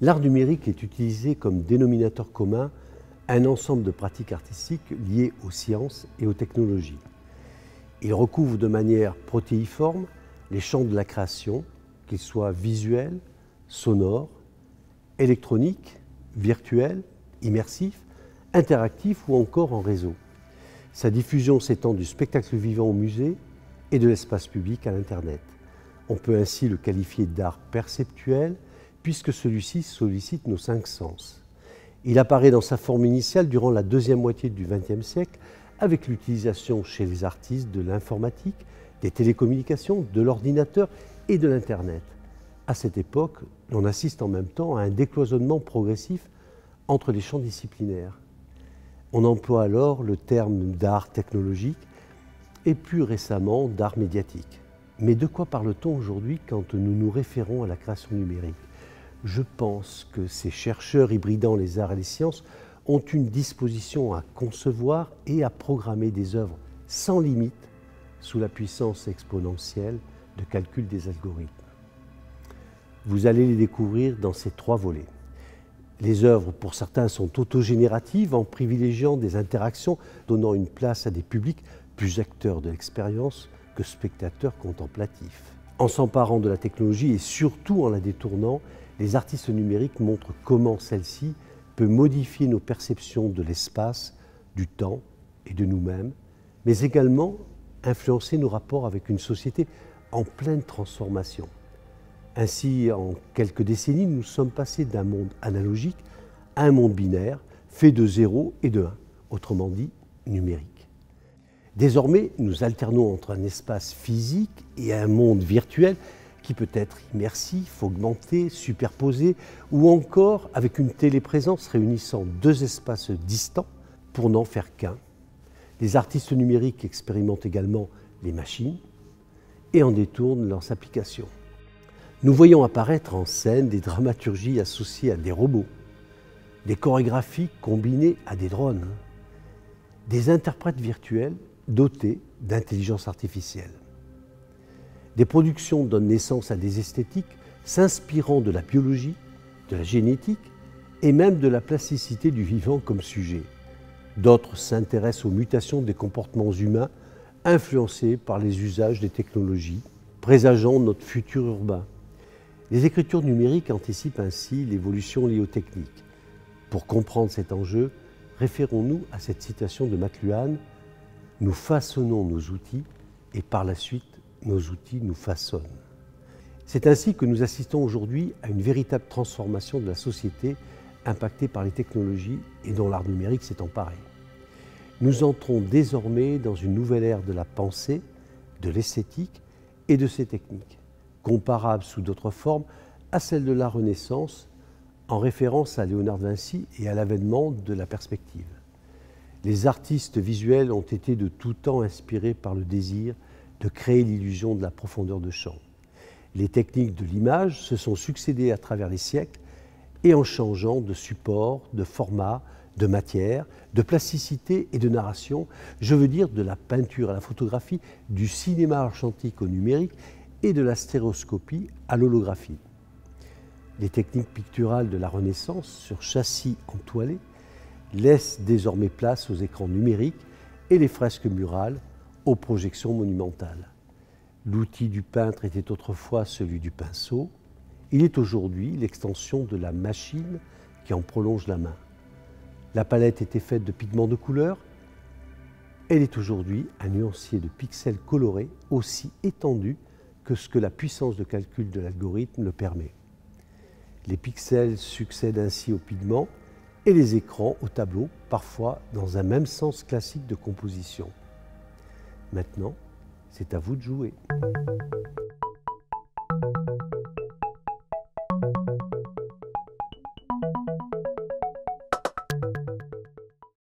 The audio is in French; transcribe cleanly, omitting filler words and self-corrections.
L'art numérique est utilisé comme dénominateur commun à un ensemble de pratiques artistiques liées aux sciences et aux technologies. Il recouvre de manière protéiforme les champs de la création, qu'ils soient visuels, sonores, électroniques, virtuels, immersifs, interactifs ou encore en réseau. Sa diffusion s'étend du spectacle vivant au musée et de l'espace public à l'Internet. On peut ainsi le qualifier d'art perceptuel, puisque celui-ci sollicite nos 5 sens. Il apparaît dans sa forme initiale durant la deuxième moitié du XXe siècle, avec l'utilisation chez les artistes de l'informatique, des télécommunications, de l'ordinateur et de l'Internet. À cette époque, on assiste en même temps à un décloisonnement progressif entre les champs disciplinaires. On emploie alors le terme d'art technologique et plus récemment d'art médiatique. Mais de quoi parle-t-on aujourd'hui quand nous nous référons à la création numérique ? Je pense que ces chercheurs hybridant les arts et les sciences ont une disposition à concevoir et à programmer des œuvres sans limite sous la puissance exponentielle de calcul des algorithmes. Vous allez les découvrir dans ces 3 volets. Les œuvres, pour certains, sont autogénératives en privilégiant des interactions, donnant une place à des publics plus acteurs de l'expérience que spectateurs contemplatifs. En s'emparant de la technologie et surtout en la détournant, les artistes numériques montrent comment celle-ci peut modifier nos perceptions de l'espace, du temps et de nous-mêmes, mais également influencer nos rapports avec une société en pleine transformation. Ainsi, en quelques décennies, nous sommes passés d'un monde analogique à un monde binaire, fait de 0 et de 1, autrement dit numérique. Désormais, nous alternons entre un espace physique et un monde virtuel qui peut être immersif, augmenté, superposé, ou encore avec une téléprésence réunissant 2 espaces distants pour n'en faire qu'un. Les artistes numériques expérimentent également les machines et en détournent leurs applications. Nous voyons apparaître en scène des dramaturgies associées à des robots, des chorégraphies combinées à des drones, des interprètes virtuels dotés d'intelligence artificielle. Des productions donnent naissance à des esthétiques s'inspirant de la biologie, de la génétique et même de la plasticité du vivant comme sujet. D'autres s'intéressent aux mutations des comportements humains influencés par les usages des technologies, présageant notre futur urbain. Les écritures numériques anticipent ainsi l'évolution liée aux techniques. Pour comprendre cet enjeu, référons-nous à cette citation de McLuhan : « Nous façonnons nos outils et par la suite, nos outils nous façonnent ». C'est ainsi que nous assistons aujourd'hui à une véritable transformation de la société impactée par les technologies et dont l'art numérique s'est emparé. Nous entrons désormais dans une nouvelle ère de la pensée, de l'esthétique et de ses techniques, comparable sous d'autres formes à celle de la Renaissance, en référence à Léonard de Vinci et à l'avènement de la perspective. Les artistes visuels ont été de tout temps inspirés par le désir de créer l'illusion de la profondeur de champ. Les techniques de l'image se sont succédées à travers les siècles et en changeant de support, de format, de matière, de plasticité et de narration, je veux dire de la peinture à la photographie, du cinéma argentique au numérique et de la stéréoscopie à l'holographie. Les techniques picturales de la Renaissance sur châssis entoilés laissent désormais place aux écrans numériques et les fresques murales aux projections monumentales. L'outil du peintre était autrefois celui du pinceau. Il est aujourd'hui l'extension de la machine qui en prolonge la main. La palette était faite de pigments de couleur. Elle est aujourd'hui un nuancier de pixels colorés aussi étendu que ce que la puissance de calcul de l'algorithme le permet. Les pixels succèdent ainsi aux pigments et les écrans aux tableaux, parfois dans un même sens classique de composition. Maintenant, c'est à vous de jouer.